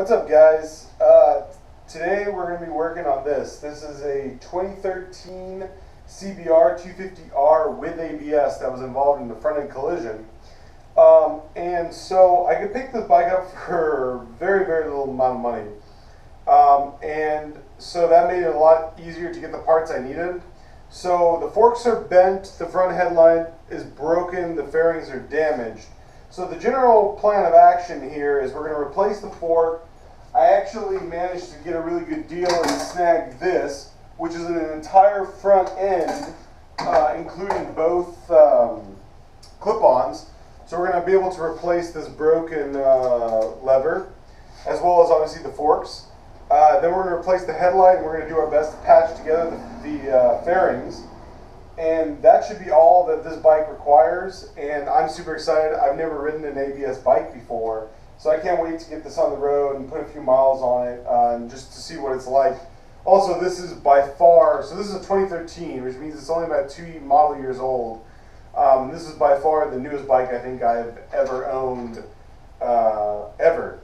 What's up, guys? Today we're going to be working on this. This is a 2013 CBR250R with ABS that was involved in the front end collision. And so I could pick this bike up for very little amount of money. And so that made it a lot easier to get the parts I needed. So the forks are bent, the front headlight is broken, the fairings are damaged. So the general plan of action here is we're going to replace the fork. I actually managed to get a really good deal and snag this, which is an entire front end, including both clip-ons. So we're going to be able to replace this broken lever, as well as obviously the forks. Then we're going to replace the headlight, and we're going to do our best to patch together the fairings. And that should be all that this bike requires, and I'm super excited. I've never ridden an ABS bike before, so I can't wait to get this on the road and put a few miles on it, and just to see what it's like. Also, this is by far, so this is a 2013, which means it's only about 2 model years old. This is by far the newest bike I think I've ever owned, ever.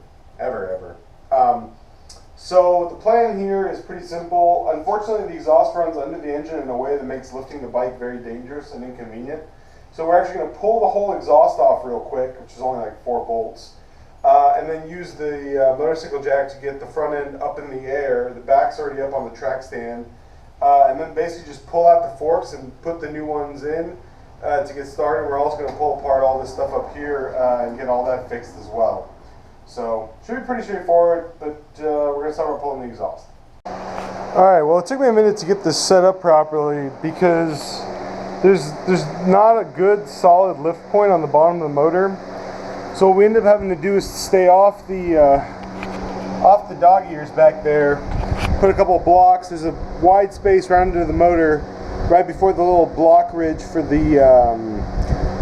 So the plan here is pretty simple. Unfortunately, the exhaust runs under the engine in a way that makes lifting the bike very dangerous and inconvenient. So we're actually going to pull the whole exhaust off real quick, which is only like 4 bolts, and then use the motorcycle jack to get the front end up in the air. The back's already up on the track stand, and then basically just pull out the forks and put the new ones in to get started. We're also going to pull apart all this stuff up here and get all that fixed as well. So, should be pretty straightforward, but we're going to start with pulling the exhaust. Alright, well it took me a minute to get this set up properly because there's not a good solid lift point on the bottom of the motor. So what we end up having to do is stay off the dog ears back there, put a couple of blocks. There's a wide space right under the motor, right before the little block ridge for the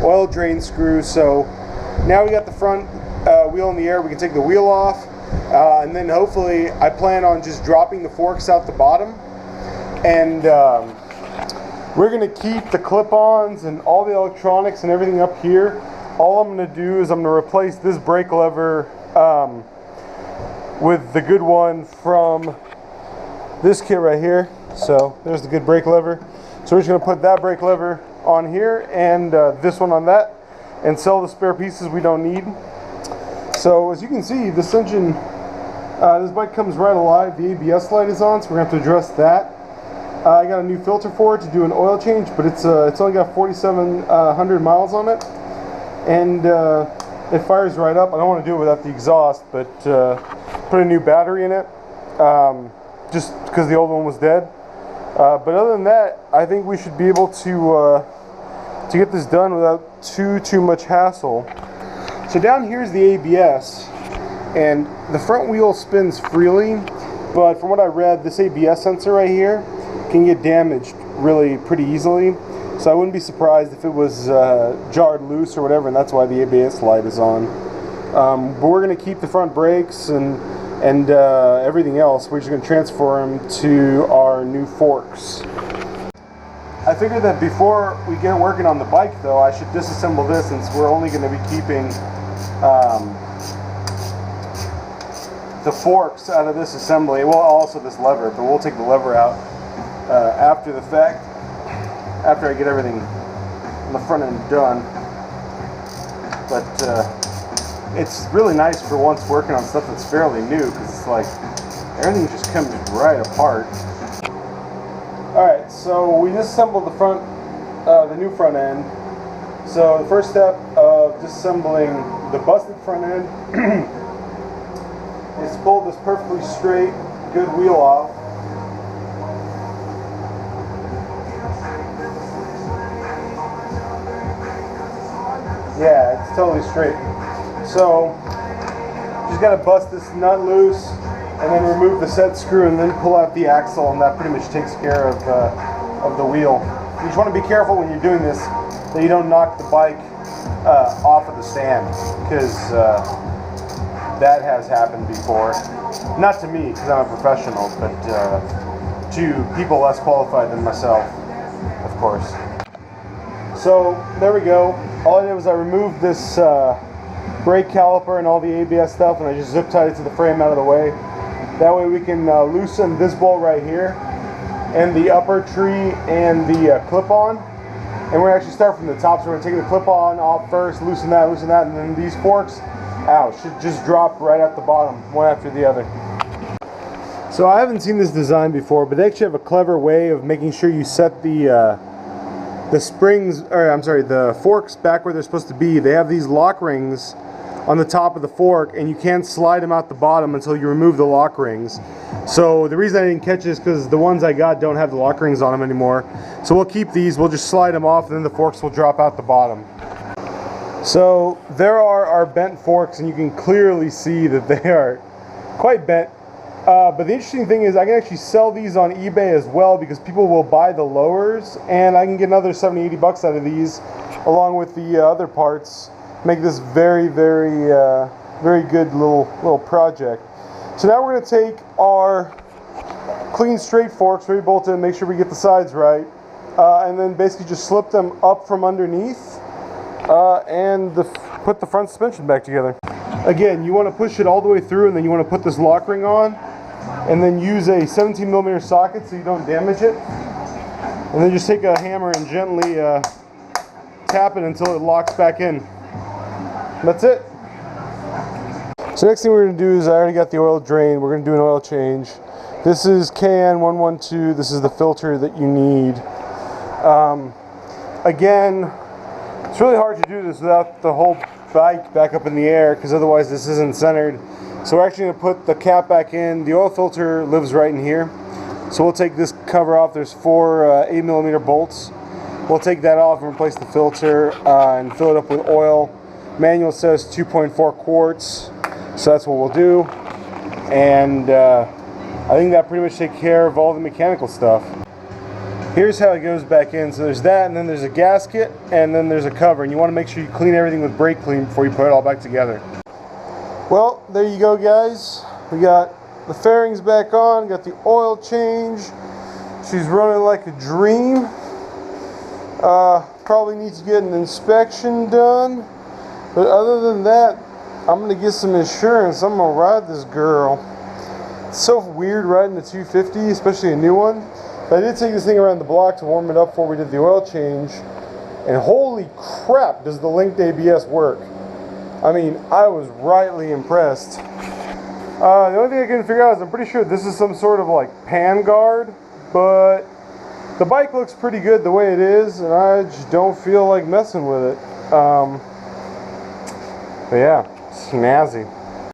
oil drain screw. So now we got the front wheel in the air. We can take the wheel off, and then hopefully I plan on just dropping the forks out the bottom, and we're going to keep the clip-ons and all the electronics and everything up here. All I'm going to do is I'm going to replace this brake lever with the good one from this kit right here. So there's the good brake lever. So we're just going to put that brake lever on here and this one on that, and sell the spare pieces we don't need. So as you can see, this engine, this bike comes right alive. The ABS light is on, so we're going to have to address that. I got a new filter for it to do an oil change, but it's only got 4,700 miles on it, and it fires right up. I don't want to do it without the exhaust, but put a new battery in it, just because the old one was dead. But other than that, I think we should be able to get this done without too much hassle. So down here is the ABS, and the front wheel spins freely, but from what I read, this ABS sensor right here can get damaged really pretty easily. So I wouldn't be surprised if it was jarred loose or whatever, and that's why the ABS light is on. But we're going to keep the front brakes and everything else. We're just going to transfer them to our new forks. I figured that before we get working on the bike, though, I should disassemble this, since we're only going to be keeping the forks out of this assembly. Well, also this lever, but we'll take the lever out after the fact, after I get everything on the front end done. But it's really nice for once working on stuff that's fairly new, because it's like everything just comes right apart. Alright, so we disassembled the front, the new front end. So the first step of disassembling the busted front end is to pull this perfectly straight, good wheel off. Yeah, it's totally straight. So just gotta bust this nut loose, and then remove the set screw, and then pull out the axle, and that pretty much takes care of the wheel. You just want to be careful when you're doing this that you don't knock the bike off of the stand, because that has happened before. Not to me, because I'm a professional, but to people less qualified than myself, of course. So there we go. All I did was I removed this brake caliper and all the ABS stuff, and I just zip tied it to the frame out of the way. That way we can loosen this bolt right here and the upper tree and the clip-on. And we're actually start from the top, so we're going to take the clip-on off first, loosen that, and then these forks, should just drop right at the bottom, one after the other. So I haven't seen this design before, but they actually have a clever way of making sure you set the springs, or I'm sorry, the forks back where they're supposed to be. They have these lock rings on the top of the fork, and you can't slide them out the bottom until you remove the lock rings. So the reason I didn't catch this is because the ones I got don't have the lock rings on them anymore. So we'll keep these, we'll just slide them off, and then the forks will drop out the bottom. So there are our bent forks, and you can clearly see that they are quite bent. But the interesting thing is I can actually sell these on eBay as well, because people will buy the lowers, and I can get another 70, 80 bucks out of these along with the other parts. Make this very, very, very good little project. So now we're going to take our clean straight forks, ready bolted, and make sure we get the sides right, and then basically just slip them up from underneath and put the front suspension back together. Again, you want to push it all the way through, and then you want to put this lock ring on, and then use a 17mm socket so you don't damage it, and then just take a hammer and gently tap it until it locks back in. That's it. So next thing we're going to do is, I already got the oil drain, we're going to do an oil change. This is KN112, this is the filter that you need. Again, it's really hard to do this without the whole bike back up in the air, because otherwise this isn't centered. So we're actually going to put the cap back in. The oil filter lives right in here. So we'll take this cover off. There's 4 8mm bolts. We'll take that off and replace the filter and fill it up with oil. Manual says 2.4 quarts, so that's what we'll do. And I think that pretty much takes care of all the mechanical stuff. Here's how it goes back in. So there's that, and then there's a gasket, and then there's a cover. And you want to make sure you clean everything with brake clean before you put it all back together. Well, there you go, guys. We got the fairings back on, got the oil change. She's running like a dream. Probably needs to get an inspection done. But other than that, I'm going to get some insurance. I'm going to ride this girl. It's so weird riding the 250, especially a new one. But I did take this thing around the block to warm it up before we did the oil change. And holy crap, does the linked ABS work. I mean, I was rightly impressed. The only thing I couldn't figure out is I'm pretty sure this is some sort of like pan guard. But the bike looks pretty good the way it is, and I just don't feel like messing with it. But yeah, snazzy.